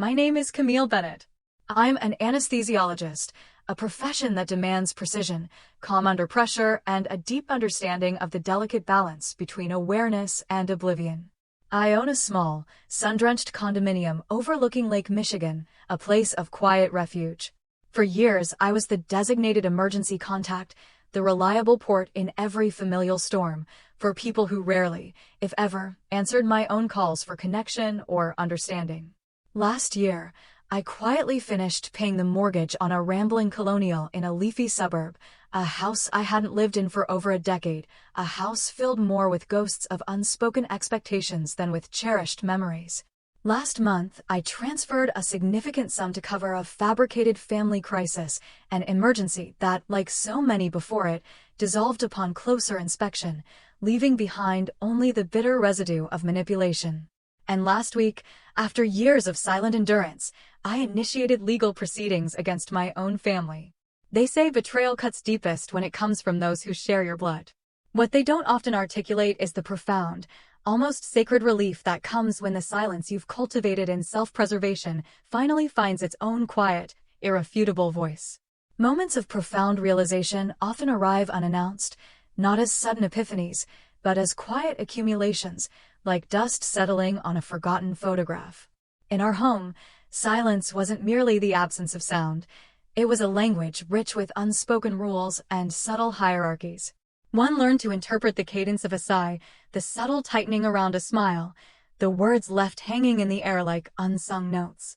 My name is Camille Bennett. I'm an anesthesiologist, a profession that demands precision, calm under pressure, and a deep understanding of the delicate balance between awareness and oblivion. I own a small, sun-drenched condominium overlooking Lake Michigan, a place of quiet refuge. For years, I was the designated emergency contact, the reliable port in every familial storm, for people who rarely, if ever, answered my own calls for connection or understanding. Last year, I quietly finished paying the mortgage on a rambling colonial in a leafy suburb, a house I hadn't lived in for over a decade, a house filled more with ghosts of unspoken expectations than with cherished memories. Last month, I transferred a significant sum to cover a fabricated family crisis, an emergency that, like so many before it, dissolved upon closer inspection, leaving behind only the bitter residue of manipulation. And last week, after years of silent endurance, I initiated legal proceedings against my own family. They say betrayal cuts deepest when it comes from those who share your blood. What they don't often articulate is the profound, almost sacred relief that comes when the silence you've cultivated in self-preservation finally finds its own quiet, irrefutable voice. Moments of profound realization often arrive unannounced, not as sudden epiphanies, but as quiet accumulations, like dust settling on a forgotten photograph. In our home, silence wasn't merely the absence of sound. It was a language rich with unspoken rules and subtle hierarchies. One learned to interpret the cadence of a sigh, the subtle tightening around a smile, the words left hanging in the air like unsung notes.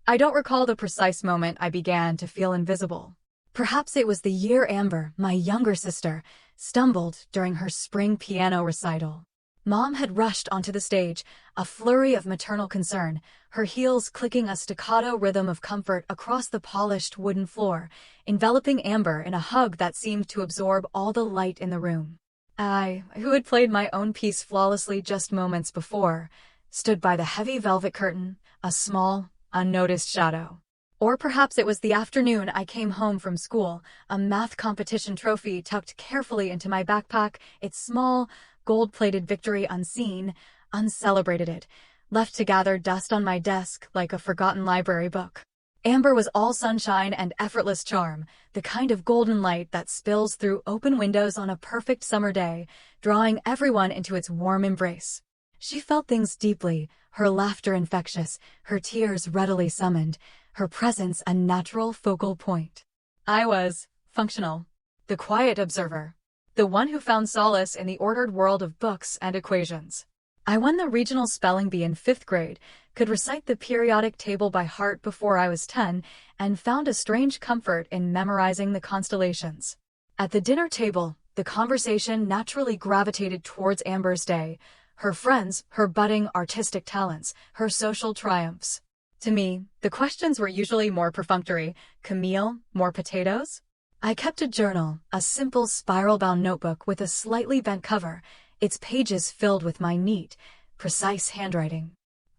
I don't recall the precise moment I began to feel invisible. Perhaps it was the year Amber, my younger sister, stumbled during her spring piano recital. Mom had rushed onto the stage, a flurry of maternal concern, her heels clicking a staccato rhythm of comfort across the polished wooden floor, enveloping Amber in a hug that seemed to absorb all the light in the room. I, who had played my own piece flawlessly just moments before, stood by the heavy velvet curtain, a small, unnoticed shadow. Or perhaps it was the afternoon I came home from school, a math competition trophy tucked carefully into my backpack, its small, gold-plated victory unseen, uncelebrated it, left to gather dust on my desk like a forgotten library book. Amber was all sunshine and effortless charm, the kind of golden light that spills through open windows on a perfect summer day, drawing everyone into its warm embrace. She felt things deeply, her laughter infectious, her tears readily summoned, her presence a natural focal point. I was functional, the quiet observer, the one who found solace in the ordered world of books and equations. I won the regional spelling bee in 5th grade, could recite the periodic table by heart before I was 10, and found a strange comfort in memorizing the constellations. At the dinner table, the conversation naturally gravitated towards Amber's day, her friends, her budding artistic talents, her social triumphs. To me, the questions were usually more perfunctory. Camille, more potatoes? I kept a journal, a simple spiral-bound notebook with a slightly bent cover, its pages filled with my neat, precise handwriting.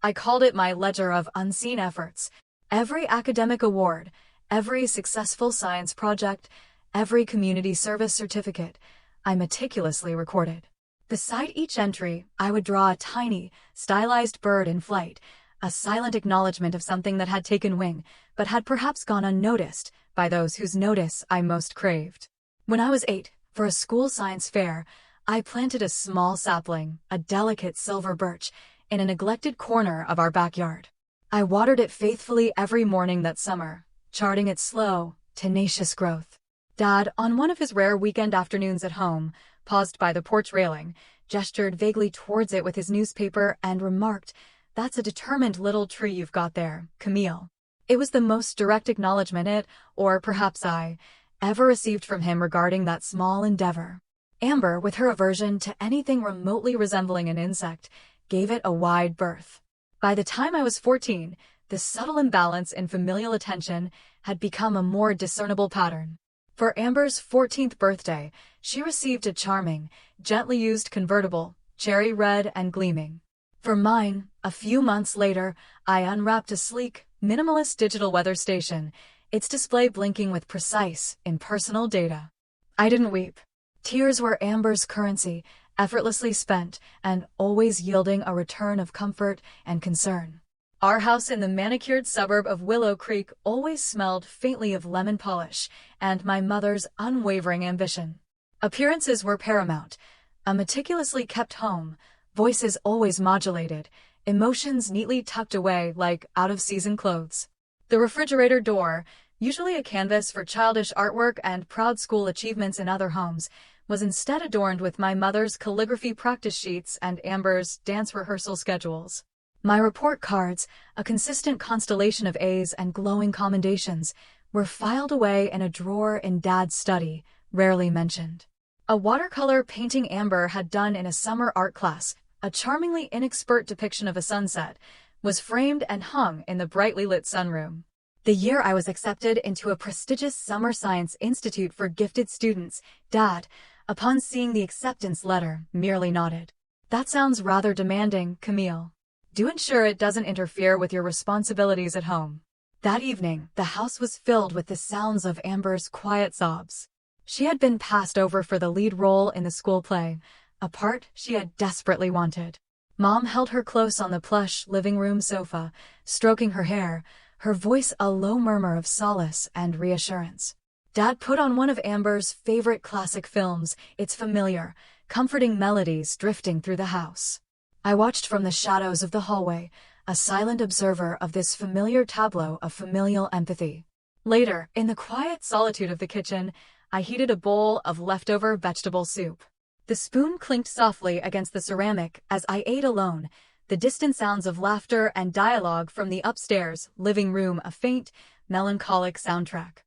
I called it my ledger of unseen efforts. Every academic award, every successful science project, every community service certificate, I meticulously recorded. Beside each entry, I would draw a tiny, stylized bird in flight, a silent acknowledgement of something that had taken wing, but had perhaps gone unnoticed by those whose notice I most craved. When I was 8, for a school science fair, I planted a small sapling, a delicate silver birch, in a neglected corner of our backyard. I watered it faithfully every morning that summer, charting its slow, tenacious growth. Dad, on one of his rare weekend afternoons at home, paused by the porch railing, gestured vaguely towards it with his newspaper and remarked, "That's a determined little tree you've got there, Camille." It was the most direct acknowledgement it, or perhaps I, ever received from him regarding that small endeavor. Amber, with her aversion to anything remotely resembling an insect, gave it a wide berth. By the time I was 14, the subtle imbalance in familial attention had become a more discernible pattern. For Amber's 14th birthday, she received a charming, gently used convertible, cherry red and gleaming. For mine, a few months later, I unwrapped a sleek, minimalist digital weather station, its display blinking with precise, impersonal data. I didn't weep. Tears were Amber's currency, effortlessly spent, and always yielding a return of comfort and concern. Our house in the manicured suburb of Willow Creek always smelled faintly of lemon polish and my mother's unwavering ambition. Appearances were paramount. A meticulously kept home, voices always modulated, emotions neatly tucked away like out-of-season clothes. The refrigerator door, usually a canvas for childish artwork and proud school achievements in other homes, was instead adorned with my mother's calligraphy practice sheets and Amber's dance rehearsal schedules. My report cards, a consistent constellation of A's and glowing commendations, were filed away in a drawer in Dad's study, rarely mentioned. A watercolor painting Amber had done in a summer art class, a charmingly inexpert depiction of a sunset, was framed and hung in the brightly lit sunroom. The year I was accepted into a prestigious summer science institute for gifted students, Dad, upon seeing the acceptance letter, merely nodded. "That sounds rather demanding, Camille. Do ensure it doesn't interfere with your responsibilities at home." That evening, the house was filled with the sounds of Amber's quiet sobs. She had been passed over for the lead role in the school play, a part she had desperately wanted. Mom held her close on the plush living room sofa, stroking her hair, her voice a low murmur of solace and reassurance. Dad put on one of Amber's favorite classic films, its familiar, comforting melodies drifting through the house. I watched from the shadows of the hallway, a silent observer of this familiar tableau of familial empathy. Later, in the quiet solitude of the kitchen, I heated a bowl of leftover vegetable soup. The spoon clinked softly against the ceramic as I ate alone, the distant sounds of laughter and dialogue from the upstairs living room a faint, melancholic soundtrack.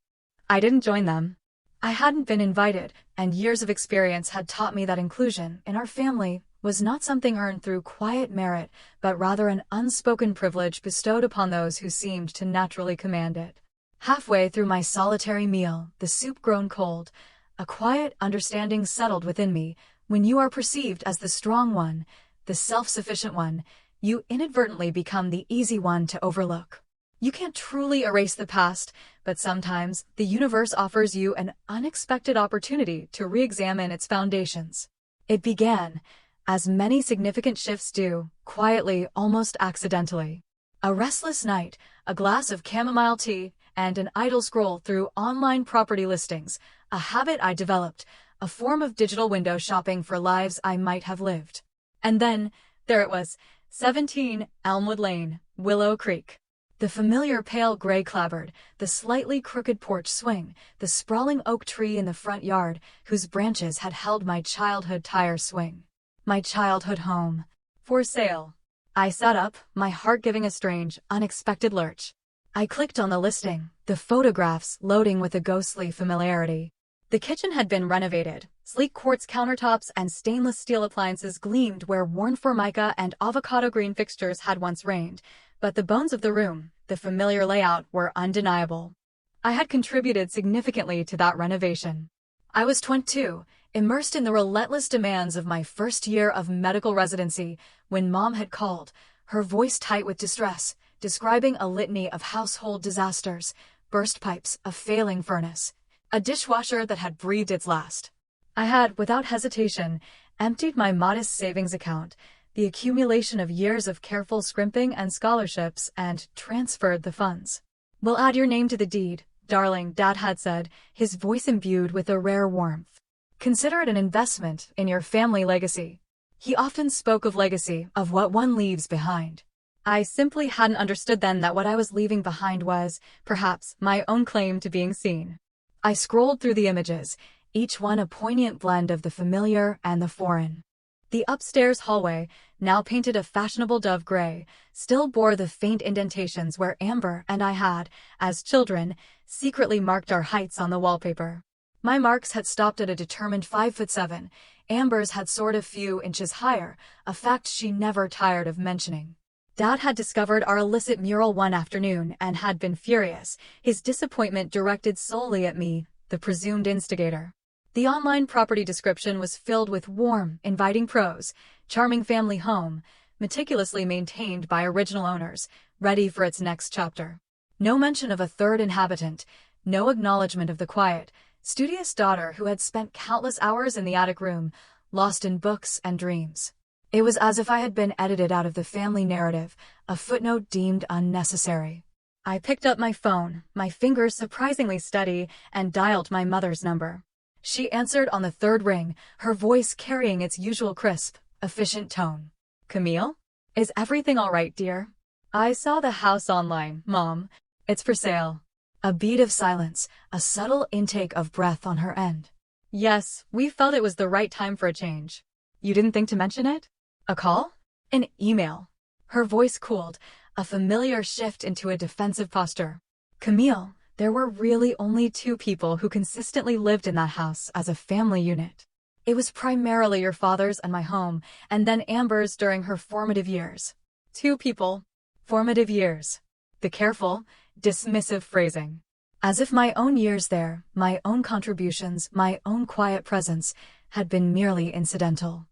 I didn't join them. I hadn't been invited, and years of experience had taught me that inclusion in our family was not something earned through quiet merit, but rather an unspoken privilege bestowed upon those who seemed to naturally command it. Halfway through my solitary meal, the soup grown cold, a quiet understanding settled within me. When you are perceived as the strong one, the self-sufficient one, you inadvertently become the easy one to overlook. You can't truly erase the past, but sometimes the universe offers you an unexpected opportunity to re-examine its foundations. It began, as many significant shifts do, quietly, almost accidentally. A restless night, a glass of chamomile tea, and an idle scroll through online property listings, a habit I developed, a form of digital window shopping for lives I might have lived. And then, there it was, 17 Elmwood Lane, Willow Creek. The familiar pale gray clapboard, the slightly crooked porch swing, the sprawling oak tree in the front yard, whose branches had held my childhood tire swing. My childhood home. For sale. I sat up, my heart giving a strange, unexpected lurch. I clicked on the listing, the photographs loading with a ghostly familiarity. The kitchen had been renovated. Sleek quartz countertops and stainless steel appliances gleamed where worn formica and avocado green fixtures had once reigned, but the bones of the room, the familiar layout, were undeniable. I had contributed significantly to that renovation. I was 22, immersed in the relentless demands of my first year of medical residency, when Mom had called, her voice tight with distress, describing a litany of household disasters, burst pipes, a failing furnace, a dishwasher that had breathed its last. I had, without hesitation, emptied my modest savings account, the accumulation of years of careful scrimping and scholarships, and transferred the funds. "We'll add your name to the deed, darling," Dad had said, his voice imbued with a rare warmth. "Consider it an investment in your family legacy." He often spoke of legacy, of what one leaves behind. I simply hadn't understood then that what I was leaving behind was, perhaps, my own claim to being seen. I scrolled through the images, each one a poignant blend of the familiar and the foreign. The upstairs hallway, now painted a fashionable dove gray, still bore the faint indentations where Amber and I had, as children, secretly marked our heights on the wallpaper. My marks had stopped at a determined 5'7". Amber's had soared a few inches higher, a fact she never tired of mentioning. Dad had discovered our illicit mural one afternoon and had been furious, his disappointment directed solely at me, the presumed instigator. The online property description was filled with warm, inviting prose, charming family home, meticulously maintained by original owners, ready for its next chapter. No mention of a third inhabitant, no acknowledgement of the quiet, studious daughter who had spent countless hours in the attic room, lost in books and dreams. It was as if I had been edited out of the family narrative, a footnote deemed unnecessary. I picked up my phone, my fingers surprisingly steady, and dialed my mother's number. She answered on the third ring, her voice carrying its usual crisp, efficient tone. "Camille? Is everything all right, dear? I saw the house online, Mom. It's for sale." A beat of silence, a subtle intake of breath on her end. "Yes, we felt it was the right time for a change." "You didn't think to mention it? A call? An email?" Her voice cooled, a familiar shift into a defensive posture. "Camille, there were really only two people who consistently lived in that house as a family unit. It was primarily your father's and my home, and then Amber's during her formative years." Two people. Formative years. The careful, dismissive phrasing. As if my own years there, my own contributions, my own quiet presence, had been merely incidental.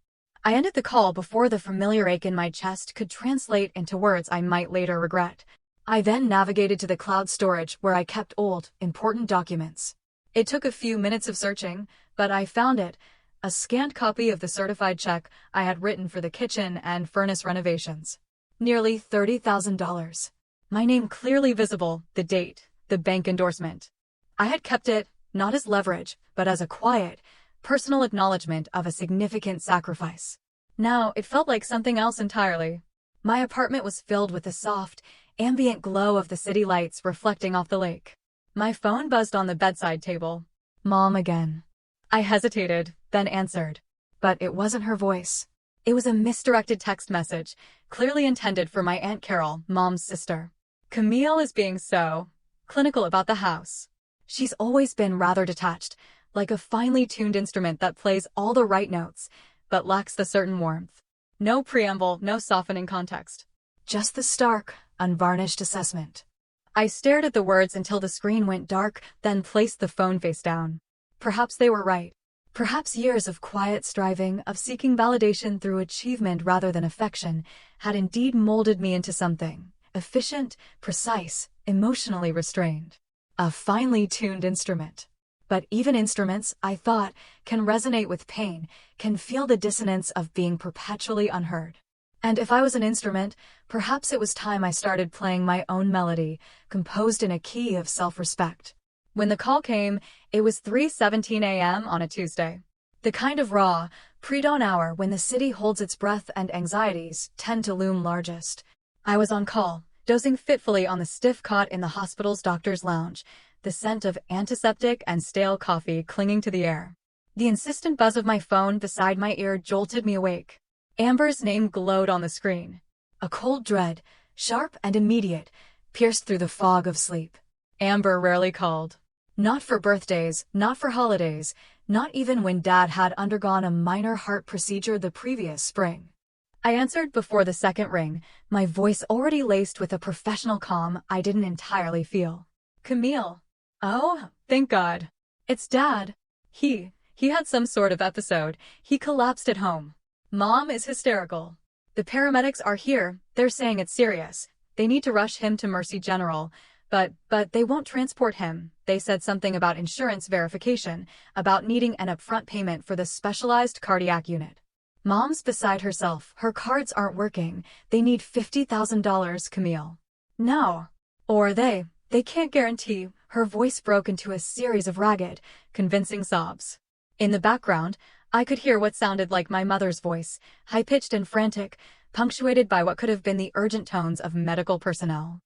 I ended the call before the familiar ache in my chest could translate into words I might later regret. I then navigated to the cloud storage where I kept old, important documents. It took a few minutes of searching, but I found it, a scanned copy of the certified check I had written for the kitchen and furnace renovations. Nearly $30,000. My name clearly visible, the date, the bank endorsement. I had kept it, not as leverage, but as a quiet, personal acknowledgement of a significant sacrifice. Now it felt like something else entirely. My apartment was filled with the soft, ambient glow of the city lights reflecting off the lake. My phone buzzed on the bedside table. Mom again. I hesitated, then answered. But it wasn't her voice. It was a misdirected text message, clearly intended for my Aunt Carol, Mom's sister. "Camille is being so clinical about the house. She's always been rather detached, like a finely tuned instrument that plays all the right notes, but lacks the certain warmth. No preamble, no softening context. Just the stark, unvarnished assessment." I stared at the words until the screen went dark, then placed the phone face down. Perhaps they were right. Perhaps years of quiet striving, of seeking validation through achievement rather than affection, had indeed molded me into something efficient, precise, emotionally restrained. A finely tuned instrument. But even instruments, I thought, can resonate with pain, can feel the dissonance of being perpetually unheard. And if I was an instrument, perhaps it was time I started playing my own melody, composed in a key of self-respect. When the call came, it was 3:17 a.m. on a Tuesday. The kind of raw, pre-dawn hour when the city holds its breath and anxieties tend to loom largest. I was on call, dozing fitfully on the stiff cot in the hospital's doctor's lounge, the scent of antiseptic and stale coffee clinging to the air. The insistent buzz of my phone beside my ear jolted me awake. Amber's name glowed on the screen. A cold dread, sharp and immediate, pierced through the fog of sleep. Amber rarely called. Not for birthdays, not for holidays, not even when Dad had undergone a minor heart procedure the previous spring. I answered before the second ring, my voice already laced with a professional calm I didn't entirely feel. "Camille." "Oh, thank God. It's Dad. He had some sort of episode. He collapsed at home. Mom is hysterical. The paramedics are here, they're saying it's serious. They need to rush him to Mercy General, but they won't transport him. They said something about insurance verification, about needing an upfront payment for the specialized cardiac unit. Mom's beside herself, her cards aren't working, they need $50,000, Camille." "No. Or they can't guarantee." Her voice broke into a series of ragged, convincing sobs. In the background, I could hear what sounded like my mother's voice, high-pitched and frantic, punctuated by what could have been the urgent tones of medical personnel.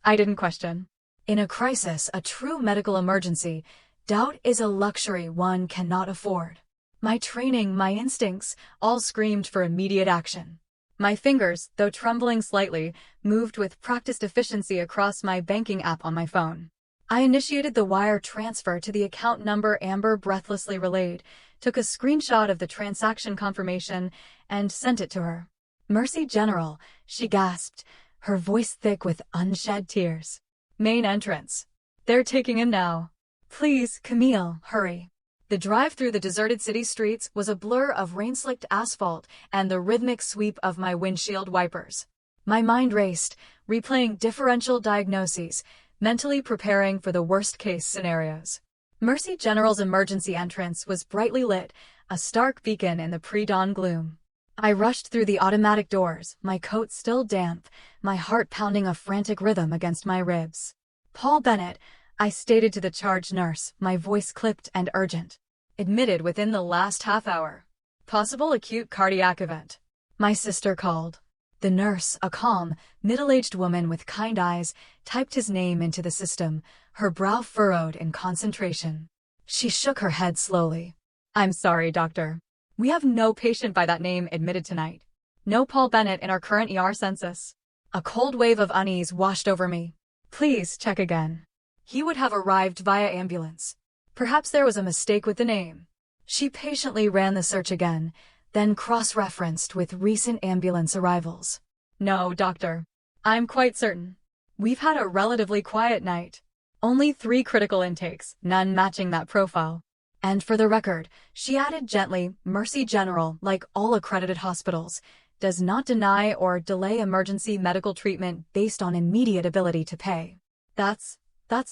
I didn't question. In a crisis, a true medical emergency, doubt is a luxury one cannot afford. My training, my instincts, all screamed for immediate action. My fingers, though trembling slightly, moved with practiced efficiency across my banking app on my phone. I initiated the wire transfer to the account number Amber breathlessly relayed, took a screenshot of the transaction confirmation, and sent it to her. "Mercy General," she gasped, her voice thick with unshed tears. "Main entrance. They're taking him now. Please, Camille, hurry." The drive through the deserted city streets was a blur of rain-slicked asphalt and the rhythmic sweep of my windshield wipers. My mind raced, replaying differential diagnoses, mentally preparing for the worst-case scenarios. Mercy General's emergency entrance was brightly lit, a stark beacon in the pre-dawn gloom. I rushed through the automatic doors, my coat still damp, my heart pounding a frantic rhythm against my ribs. Paul Bennett, I stated to the charge nurse, my voice clipped and urgent. Admitted within the last half hour. Possible acute cardiac event. My sister called. The nurse, a calm, middle-aged woman with kind eyes, typed his name into the system, her brow furrowed in concentration. She shook her head slowly. I'm sorry, doctor. We have no patient by that name admitted tonight. No Paul Bennett in our current ER census. A cold wave of unease washed over me. Please check again. He would have arrived via ambulance. Perhaps there was a mistake with the name. She patiently ran the search again, then cross-referenced with recent ambulance arrivals. No, doctor. I'm quite certain. We've had a relatively quiet night. Only 3 critical intakes, none matching that profile. And for the record, she added gently, Mercy General, like all accredited hospitals, does not deny or delay emergency medical treatment based on immediate ability to pay. That's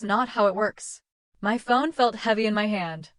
not how it works. My phone felt heavy in my hand.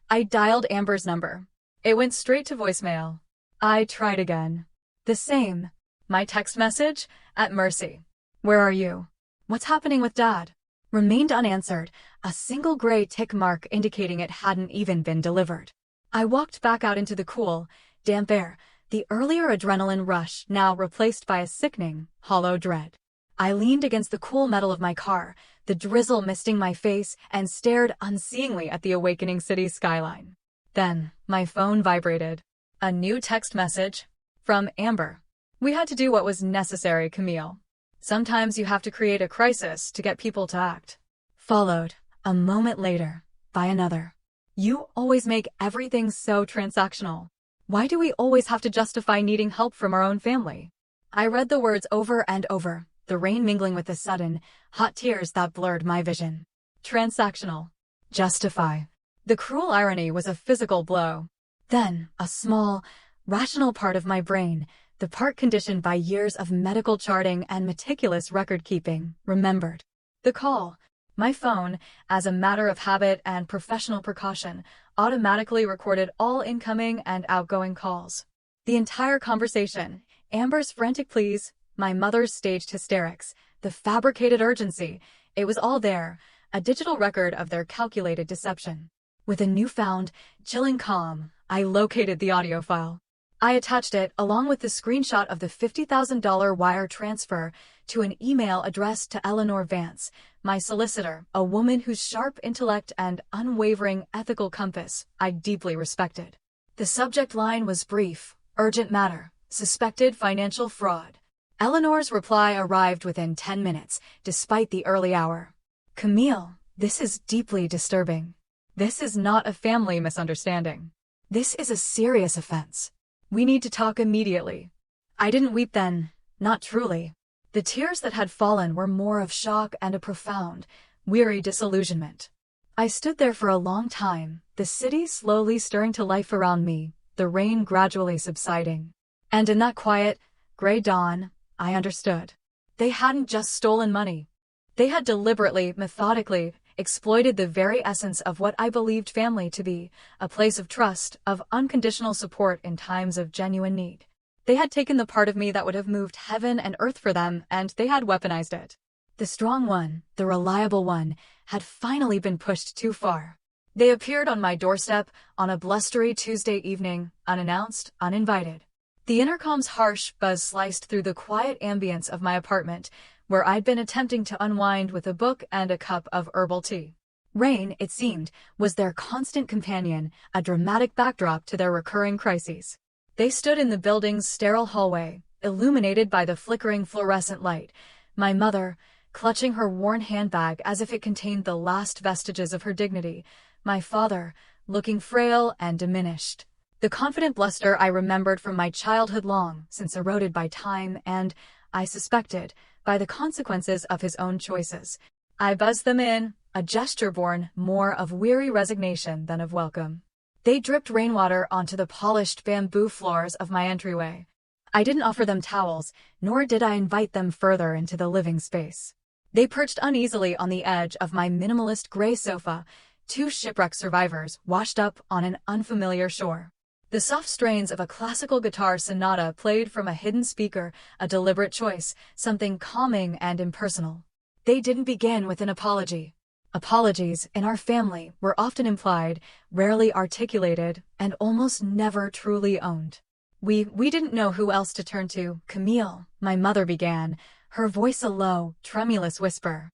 I dialed Amber's number. It went straight to voicemail. I tried again. The same. My text message? At Mercy. Where are you? What's happening with Dad? Remained unanswered, a single gray tick mark indicating it hadn't even been delivered. I walked back out into the cool, damp air, the earlier adrenaline rush now replaced by a sickening, hollow dread. I leaned against the cool metal of my car, the drizzle misting my face, and stared unseeingly at the awakening city skyline. Then, my phone vibrated. A new text message. From Amber. We had to do what was necessary, Camille. Sometimes you have to create a crisis to get people to act. Followed, a moment later, by another. You always make everything so transactional. Why do we always have to justify needing help from our own family? I read the words over and over, the rain mingling with the sudden, hot tears that blurred my vision. Transactional. Justify. The cruel irony was a physical blow. Then, a small, rational part of my brain, the part conditioned by years of medical charting and meticulous record-keeping, remembered. The call. My phone, as a matter of habit and professional precaution, automatically recorded all incoming and outgoing calls. The entire conversation, Amber's frantic pleas, my mother's staged hysterics, the fabricated urgency, it was all there, a digital record of their calculated deception. With a newfound, chilling calm, I located the audio file. I attached it, along with the screenshot of the $50,000 wire transfer, to an email addressed to Eleanor Vance, my solicitor, a woman whose sharp intellect and unwavering ethical compass I deeply respected. The subject line was brief, urgent matter, suspected financial fraud. Eleanor's reply arrived within 10 minutes, despite the early hour. Camille, this is deeply disturbing. This is not a family misunderstanding. This is a serious offense. We need to talk immediately. I didn't weep then, not truly. The tears that had fallen were more of shock and a profound, weary disillusionment. I stood there for a long time, the city slowly stirring to life around me, the rain gradually subsiding. And in that quiet, gray dawn, I understood. They hadn't just stolen money. They had deliberately, methodically, exploited the very essence of what I believed family to be, a place of trust, of unconditional support in times of genuine need. They had taken the part of me that would have moved heaven and earth for them, and they had weaponized it. The strong one, the reliable one, had finally been pushed too far. They appeared on my doorstep on a blustery Tuesday evening, unannounced, uninvited. The intercom's harsh buzz sliced through the quiet ambience of my apartment, where I'd been attempting to unwind with a book and a cup of herbal tea. Rain, it seemed, was their constant companion, a dramatic backdrop to their recurring crises. They stood in the building's sterile hallway, illuminated by the flickering fluorescent light, my mother, clutching her worn handbag as if it contained the last vestiges of her dignity, my father, looking frail and diminished. The confident bluster I remembered from my childhood long since eroded by time and, I suspected, by the consequences of his own choices. I buzzed them in, a gesture born more of weary resignation than of welcome. They dripped rainwater onto the polished bamboo floors of my entryway. I didn't offer them towels, nor did I invite them further into the living space. They perched uneasily on the edge of my minimalist gray sofa, 2 shipwreck survivors washed up on an unfamiliar shore. The The soft strains of a classical guitar sonata played from a hidden speaker, a deliberate choice, something calming and impersonal. They didn't begin with an apology. Apologies in our family were often implied, rarely articulated, and almost never truly owned. We didn't know who else to turn to. "Camille," my mother began, her voice a low, tremulous whisper.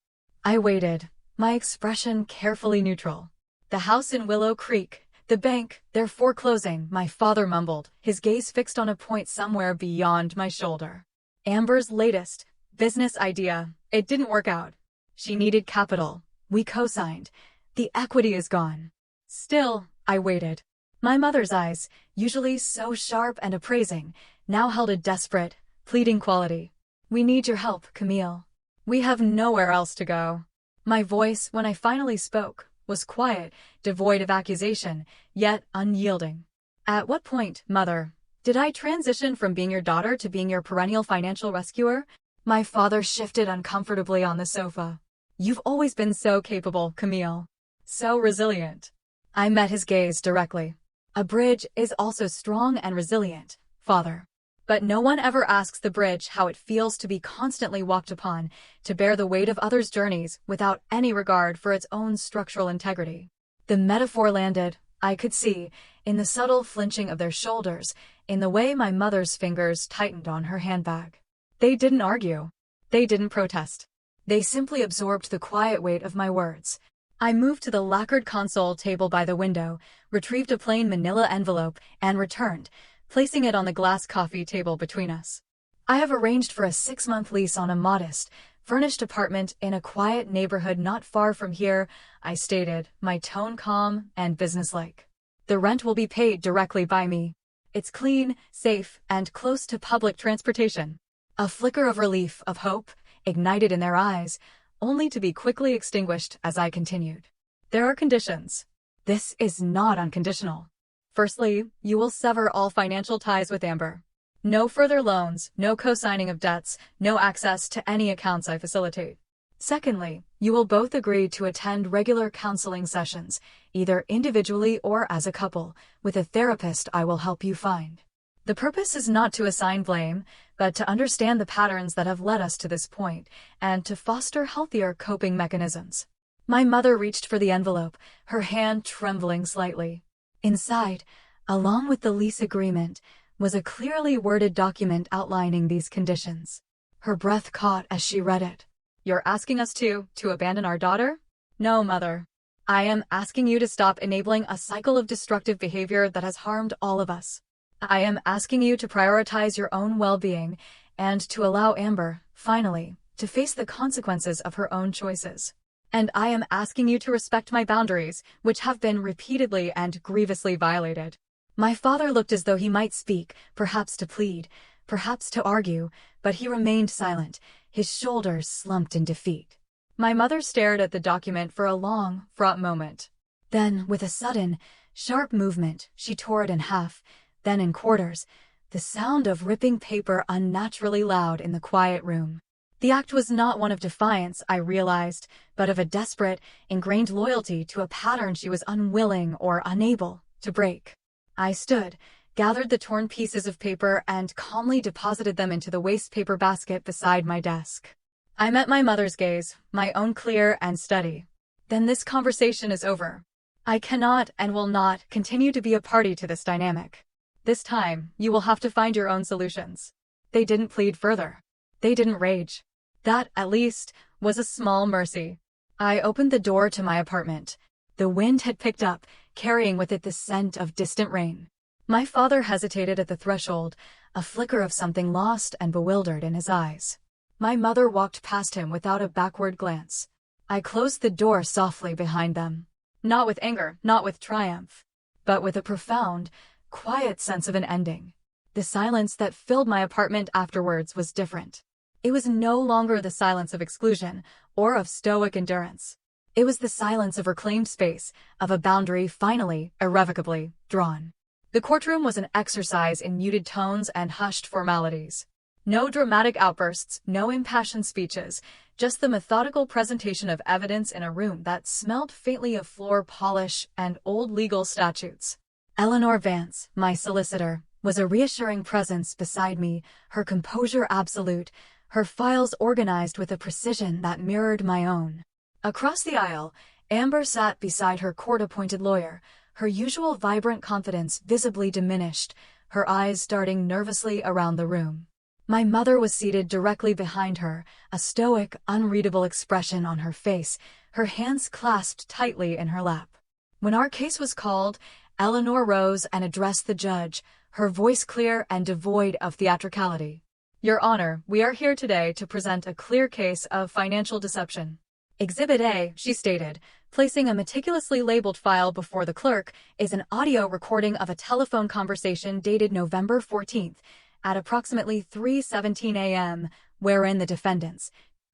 I waited, my expression carefully neutral. "The house in Willow Creek, the bank, they're foreclosing," my father mumbled, his gaze fixed on a point somewhere beyond my shoulder. "Amber's latest business idea, it didn't work out. She needed capital. We co-signed. The equity is gone." Still, I waited. My mother's eyes, usually so sharp and appraising, now held a desperate, pleading quality. "We need your help, Camille. We have nowhere else to go." My voice, when I finally spoke, was quiet, devoid of accusation, yet unyielding. "At what point, mother, did I transition from being your daughter to being your perennial financial rescuer?" My father shifted uncomfortably on the sofa. "You've always been so capable, Camille. So resilient." I met his gaze directly. "A bridge is also strong and resilient, father. But no one ever asks the bridge how it feels to be constantly walked upon, to bear the weight of others' journeys without any regard for its own structural integrity." The metaphor landed, I could see, in the subtle flinching of their shoulders, in the way my mother's fingers tightened on her handbag. They didn't argue. They didn't protest. They simply absorbed the quiet weight of my words. I moved to the lacquered console table by the window, retrieved a plain manila envelope, and returned, placing it on the glass coffee table between us. "I have arranged for a 6-month lease on a modest, furnished apartment in a quiet neighborhood not far from here," I stated, my tone calm and businesslike. "The rent will be paid directly by me. It's clean, safe, and close to public transportation." A flicker of relief, of hope, ignited in their eyes, only to be quickly extinguished as I continued. "There are conditions. This is not unconditional. Firstly, you will sever all financial ties with Amber. No further loans, no co-signing of debts, no access to any accounts I facilitate. Secondly, you will both agree to attend regular counseling sessions, either individually or as a couple, with a therapist I will help you find. The purpose is not to assign blame, but to understand the patterns that have led us to this point, and to foster healthier coping mechanisms." My mother reached for the envelope, her hand trembling slightly. Inside, along with the lease agreement, was a clearly worded document outlining these conditions. Her breath caught as she read it. "You're asking us to abandon our daughter?" "No, mother. I am asking you to stop enabling a cycle of destructive behavior that has harmed all of us. I am asking you to prioritize your own well-being and to allow Amber, finally, to face the consequences of her own choices. And I am asking you to respect my boundaries, which have been repeatedly and grievously violated." My father looked as though he might speak, perhaps to plead, perhaps to argue, but he remained silent, his shoulders slumped in defeat. My mother stared at the document for a long, fraught moment. Then, with a sudden, sharp movement, she tore it in half, then in quarters, the sound of ripping paper unnaturally loud in the quiet room. The act was not one of defiance, I realized, but of a desperate, ingrained loyalty to a pattern she was unwilling or unable to break. I stood, gathered the torn pieces of paper, and calmly deposited them into the waste paper basket beside my desk. I met my mother's gaze, my own clear and steady. "Then this conversation is over. I cannot and will not continue to be a party to this dynamic. This time, you will have to find your own solutions." They didn't plead further. They didn't rage. That, at least, was a small mercy. I opened the door to my apartment. The wind had picked up, carrying with it the scent of distant rain. My father hesitated at the threshold, a flicker of something lost and bewildered in his eyes. My mother walked past him without a backward glance. I closed the door softly behind them. Not with anger, not with triumph, but with a profound, quiet sense of an ending. The silence that filled my apartment afterwards was different. It was no longer the silence of exclusion or of stoic endurance. It was the silence of reclaimed space, of a boundary finally, irrevocably, drawn. The courtroom was an exercise in muted tones and hushed formalities. No dramatic outbursts, no impassioned speeches, just the methodical presentation of evidence in a room that smelled faintly of floor polish and old legal statutes. Eleanor Vance, my solicitor, was a reassuring presence beside me, her composure absolute, her files organized with a precision that mirrored my own. Across the aisle, Amber sat beside her court-appointed lawyer, her usual vibrant confidence visibly diminished, her eyes darting nervously around the room. My mother was seated directly behind her, a stoic, unreadable expression on her face, her hands clasped tightly in her lap. When our case was called, Eleanor rose and addressed the judge, her voice clear and devoid of theatricality. Your Honor, we are here today to present a clear case of financial deception. Exhibit A, she stated, placing a meticulously labeled file before the clerk, is an audio recording of a telephone conversation dated November 14th, at approximately 3:17 a.m., wherein the defendants,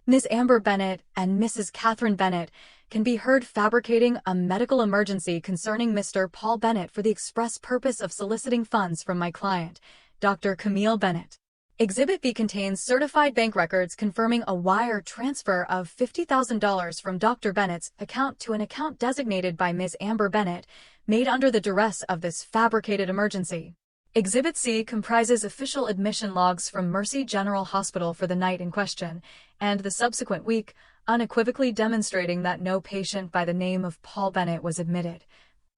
Ms. Amber Bennett and Mrs. Catherine Bennett, can be heard fabricating a medical emergency concerning Mr. Paul Bennett for the express purpose of soliciting funds from my client, Dr. Camille Bennett. Exhibit B contains certified bank records confirming a wire transfer of $50,000 from Dr. Bennett's account to an account designated by Ms. Amber Bennett, made under the duress of this fabricated emergency. Exhibit C comprises official admission logs from Mercy General Hospital for the night in question, and the subsequent week, unequivocally demonstrating that no patient by the name of Paul Bennett was admitted,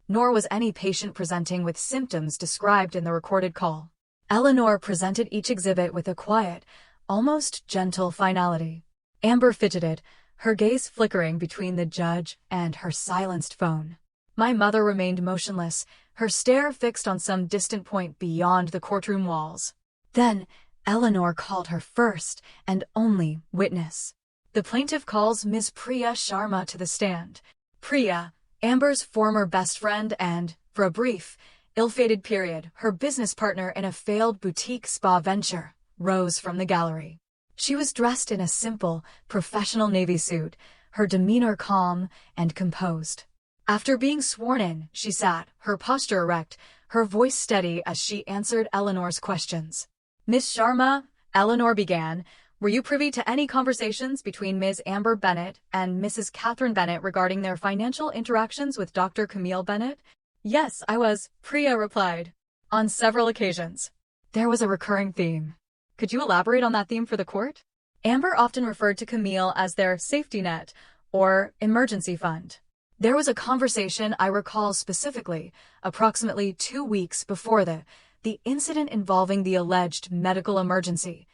nor was any patient presenting with symptoms described in the recorded call. Eleanor presented each exhibit with a quiet, almost gentle finality. Amber fidgeted, her gaze flickering between the judge and her silenced phone. My mother remained motionless, her stare fixed on some distant point beyond the courtroom walls. Then, Eleanor called her first and only witness. The plaintiff calls Ms. Priya Sharma to the stand. Priya, Amber's former best friend and, for a brief, ill-fated period, her business partner in a failed boutique spa venture, rose from the gallery. She was dressed in a simple, professional navy suit, her demeanor calm and composed. After being sworn in, she sat, her posture erect, her voice steady as she answered Eleanor's questions. Ms. Sharma, Eleanor began, were you privy to any conversations between Ms. Amber Bennett and Mrs. Catherine Bennett regarding their financial interactions with Dr. Camille Bennett? Yes, I was, Priya replied. On several occasions. There was a recurring theme. Could you elaborate on that theme for the court? Amber often referred to Camille as their safety net, or emergency fund. There was a conversation I recall specifically, approximately 2 weeks before the incident involving the alleged medical emergency.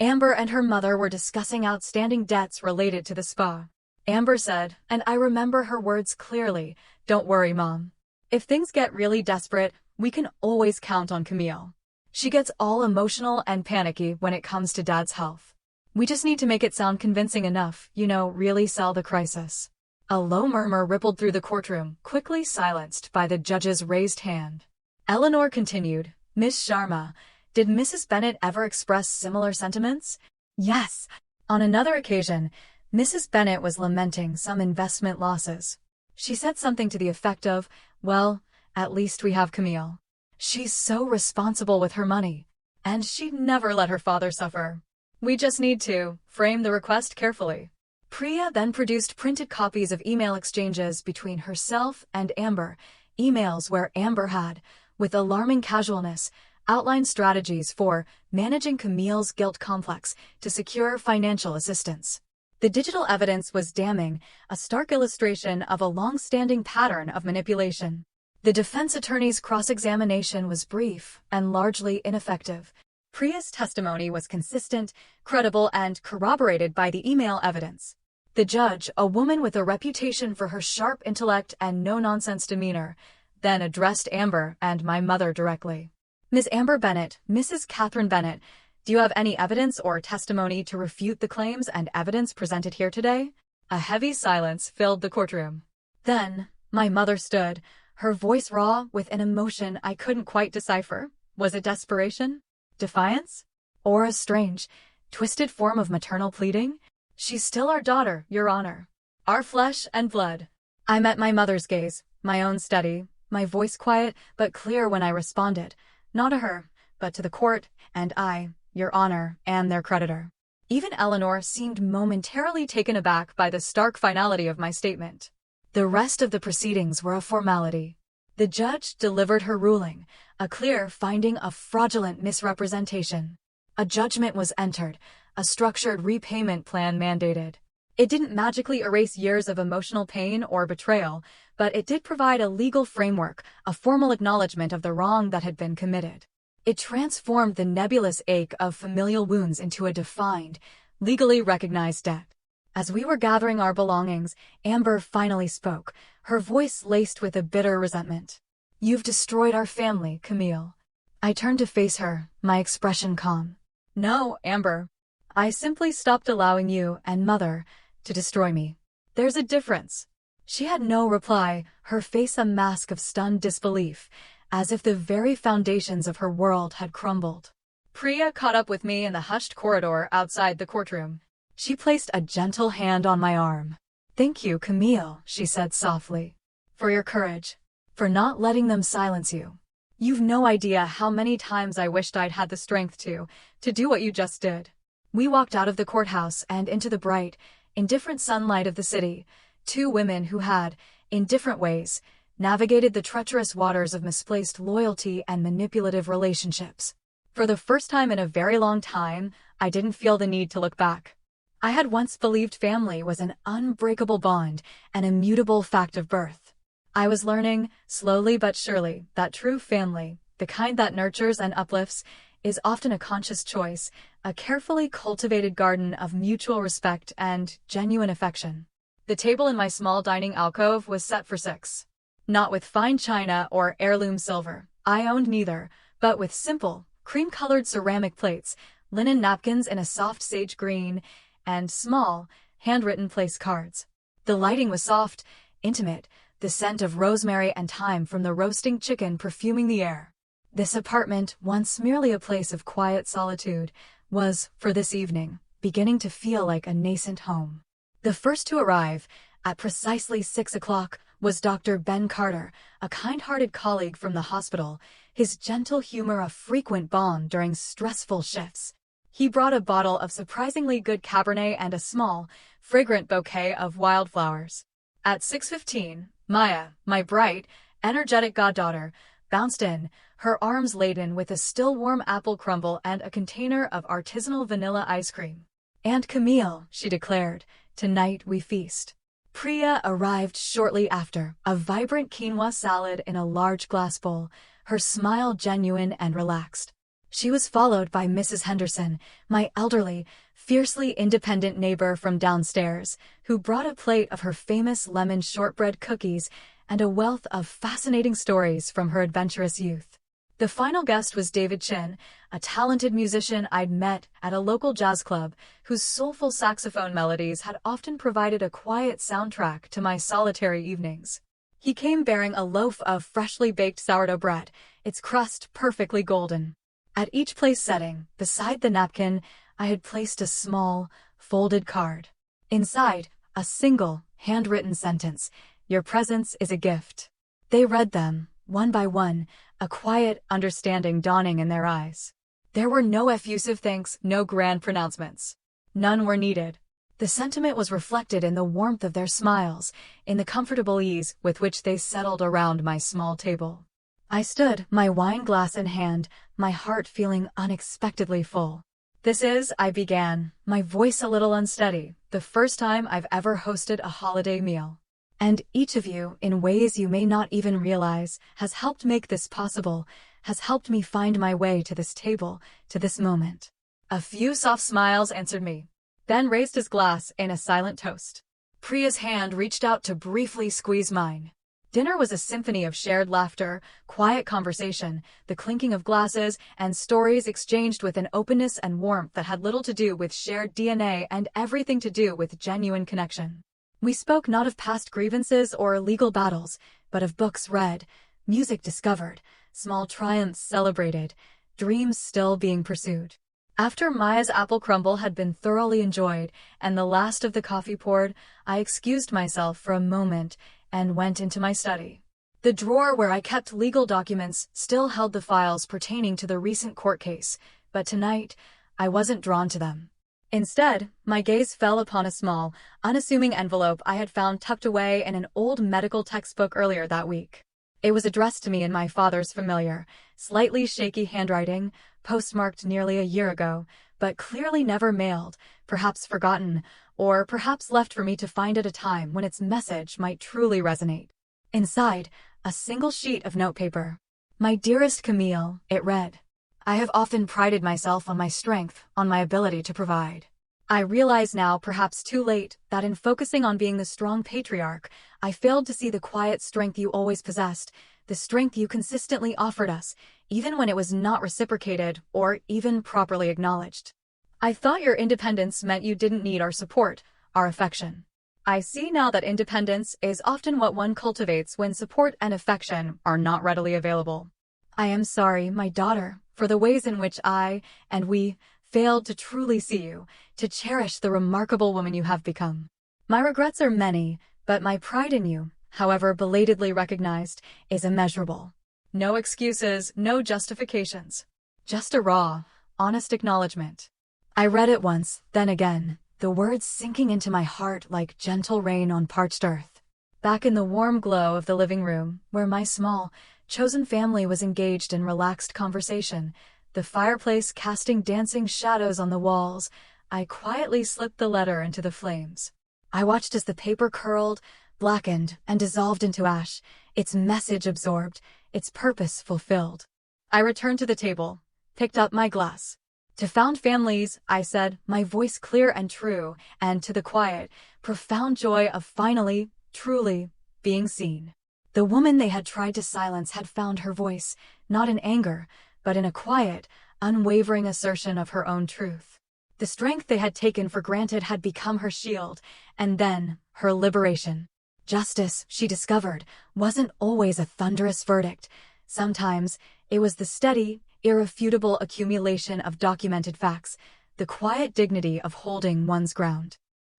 Amber and her mother were discussing outstanding debts related to the spa. Amber said, and I remember her words clearly, "Don't worry, Mom. If things get really desperate, we can always count on Camille. She gets all emotional and panicky when it comes to Dad's health. We just need to make it sound convincing enough, really sell the crisis." A low murmur rippled through the courtroom, quickly silenced by the judge's raised hand. Eleanor continued, Ms. Sharma, did Mrs. Bennett ever express similar sentiments? Yes. On another occasion, Mrs. Bennett was lamenting some investment losses. She said something to the effect of, well, at least we have Camille. She's so responsible with her money. And she'd never let her father suffer. We just need to frame the request carefully. Priya then produced printed copies of email exchanges between herself and Amber, emails where Amber had, with alarming casualness, outlined strategies for managing Camille's guilt complex to secure financial assistance. The digital evidence was damning, a stark illustration of a long-standing pattern of manipulation. The defense attorney's cross-examination was brief and largely ineffective. Priya's testimony was consistent, credible, and corroborated by the email evidence. The judge, a woman with a reputation for her sharp intellect and no-nonsense demeanor, then addressed Amber and my mother directly. Ms. Amber Bennett, Mrs. Catherine Bennett, do you have any evidence or testimony to refute the claims and evidence presented here today? A heavy silence filled the courtroom. Then, my mother stood, her voice raw with an emotion I couldn't quite decipher. Was it desperation? Defiance? Or a strange, twisted form of maternal pleading? She's still our daughter, Your Honor. Our flesh and blood. I met my mother's gaze, my own steady, my voice quiet but clear when I responded, not to her, but to the court, and I, Your Honor, am their creditor. Even Eleanor seemed momentarily taken aback by the stark finality of my statement. The rest of the proceedings were a formality. The judge delivered her ruling, a clear finding of fraudulent misrepresentation. A judgment was entered, a structured repayment plan mandated. It didn't magically erase years of emotional pain or betrayal, but it did provide a legal framework, a formal acknowledgement of the wrong that had been committed. It transformed the nebulous ache of familial wounds into a defined, legally recognized debt. As we were gathering our belongings, Amber finally spoke, her voice laced with a bitter resentment. "You've destroyed our family, Camille." I turned to face her, my expression calm. "No, Amber. I simply stopped allowing you and Mother to destroy me. There's a difference." She had no reply, her face a mask of stunned disbelief, as if the very foundations of her world had crumbled. Priya caught up with me in the hushed corridor outside the courtroom. She placed a gentle hand on my arm. "Thank you, Camille," she said softly, "for your courage, for not letting them silence you. You've no idea how many times I wished I'd had the strength to do what you just did." We walked out of the courthouse and into the bright, indifferent sunlight of the city, two women who had, in different ways, navigated the treacherous waters of misplaced loyalty and manipulative relationships. For the first time in a very long time, I didn't feel the need to look back. I had once believed family was an unbreakable bond, an immutable fact of birth. I was learning, slowly but surely, that true family, the kind that nurtures and uplifts, is often a conscious choice, a carefully cultivated garden of mutual respect and genuine affection. The table in my small dining alcove was set for 6. Not with fine china or heirloom silver, I owned neither, but with simple, cream-colored ceramic plates, linen napkins in a soft sage green, and small, handwritten place cards. The lighting was soft, intimate, the scent of rosemary and thyme from the roasting chicken perfuming the air. This apartment, once merely a place of quiet solitude, was, for this evening, beginning to feel like a nascent home. The first to arrive, at precisely 6 o'clock, was Dr. Ben Carter, a kind-hearted colleague from the hospital, his gentle humor a frequent balm during stressful shifts. He brought a bottle of surprisingly good Cabernet and a small, fragrant bouquet of wildflowers. At 6:15, Maya, my bright, energetic goddaughter, bounced in, her arms laden with a still-warm apple crumble and a container of artisanal vanilla ice cream. "And Camille," she declared, "tonight we feast." Priya arrived shortly after, a vibrant quinoa salad in a large glass bowl, her smile genuine and relaxed. She was followed by Mrs. Henderson, my elderly, fiercely independent neighbor from downstairs, who brought a plate of her famous lemon shortbread cookies and a wealth of fascinating stories from her adventurous youth. The final guest was David Chin, a talented musician I'd met at a local jazz club, whose soulful saxophone melodies had often provided a quiet soundtrack to my solitary evenings. He came bearing a loaf of freshly baked sourdough bread, its crust perfectly golden. At each place setting, beside the napkin, I had placed a small, folded card. Inside, a single, handwritten sentence, "Your presence is a gift." They read them, one by one, a quiet understanding dawning in their eyes. There were no effusive thanks, no grand pronouncements. None were needed. The sentiment was reflected in the warmth of their smiles, in the comfortable ease with which they settled around my small table. I stood, my wine glass in hand, my heart feeling unexpectedly full. "This is," I began, my voice a little unsteady, "the first time I've ever hosted a holiday meal. And each of you, in ways you may not even realize, has helped make this possible, has helped me find my way to this table, to this moment." A few soft smiles answered me. Ben raised his glass in a silent toast. Priya's hand reached out to briefly squeeze mine. Dinner was a symphony of shared laughter, quiet conversation, the clinking of glasses, and stories exchanged with an openness and warmth that had little to do with shared DNA and everything to do with genuine connection. We spoke not of past grievances or legal battles, but of books read, music discovered, small triumphs celebrated, dreams still being pursued. After Maya's apple crumble had been thoroughly enjoyed and the last of the coffee poured, I excused myself for a moment and went into my study. The drawer where I kept legal documents still held the files pertaining to the recent court case, but tonight, I wasn't drawn to them. Instead, my gaze fell upon a small, unassuming envelope I had found tucked away in an old medical textbook earlier that week. It was addressed to me in my father's familiar, slightly shaky handwriting, postmarked nearly a year ago, but clearly never mailed, perhaps forgotten, or perhaps left for me to find at a time when its message might truly resonate. Inside, a single sheet of notepaper. My dearest Camille, it read. I have often prided myself on my strength, on my ability to provide. I realize now, perhaps too late, that in focusing on being the strong patriarch, I failed to see the quiet strength you always possessed, the strength you consistently offered us, even when it was not reciprocated or even properly acknowledged. I thought your independence meant you didn't need our support, our affection. I see now that independence is often what one cultivates when support and affection are not readily available. I am sorry, my daughter, for the ways in which I, and we, failed to truly see you, to cherish the remarkable woman you have become. My regrets are many, but my pride in you, however belatedly recognized, is immeasurable. No excuses, no justifications. Just a raw, honest acknowledgement. I read it once, then again, the words sinking into my heart like gentle rain on parched earth. Back in the warm glow of the living room, where my small, chosen family was engaged in relaxed conversation, the fireplace casting dancing shadows on the walls, I quietly slipped the letter into the flames. I watched as the paper curled, blackened, and dissolved into ash, its message absorbed, its purpose fulfilled. I returned to the table, picked up my glass. To found families, I said, my voice clear and true, and to the quiet, profound joy of finally, truly, being seen. The woman they had tried to silence had found her voice, not in anger, but in a quiet, unwavering assertion of her own truth. The strength they had taken for granted had become her shield, and then, her liberation. Justice, she discovered, wasn't always a thunderous verdict. Sometimes, it was the steady, irrefutable accumulation of documented facts, the quiet dignity of holding one's ground.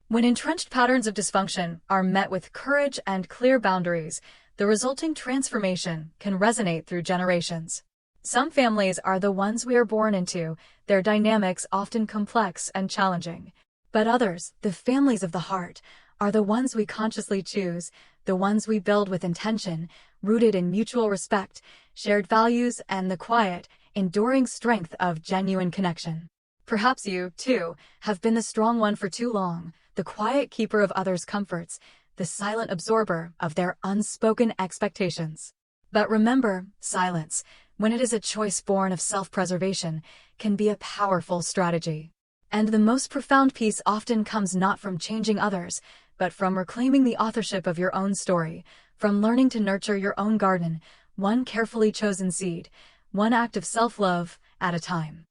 When entrenched patterns of dysfunction are met with courage and clear boundaries, the resulting transformation can resonate through generations. Some families are the ones we are born into, their dynamics often complex and challenging. But others, the families of the heart, are the ones we consciously choose, the ones we build with intention, rooted in mutual respect, shared values, and the quiet, enduring strength of genuine connection. Perhaps you, too, have been the strong one for too long, the quiet keeper of others' comforts, the silent absorber of their unspoken expectations. But remember, silence, when it is a choice born of self-preservation, can be a powerful strategy. And the most profound peace often comes not from changing others, but from reclaiming the authorship of your own story, from learning to nurture your own garden, one carefully chosen seed, one act of self-love at a time.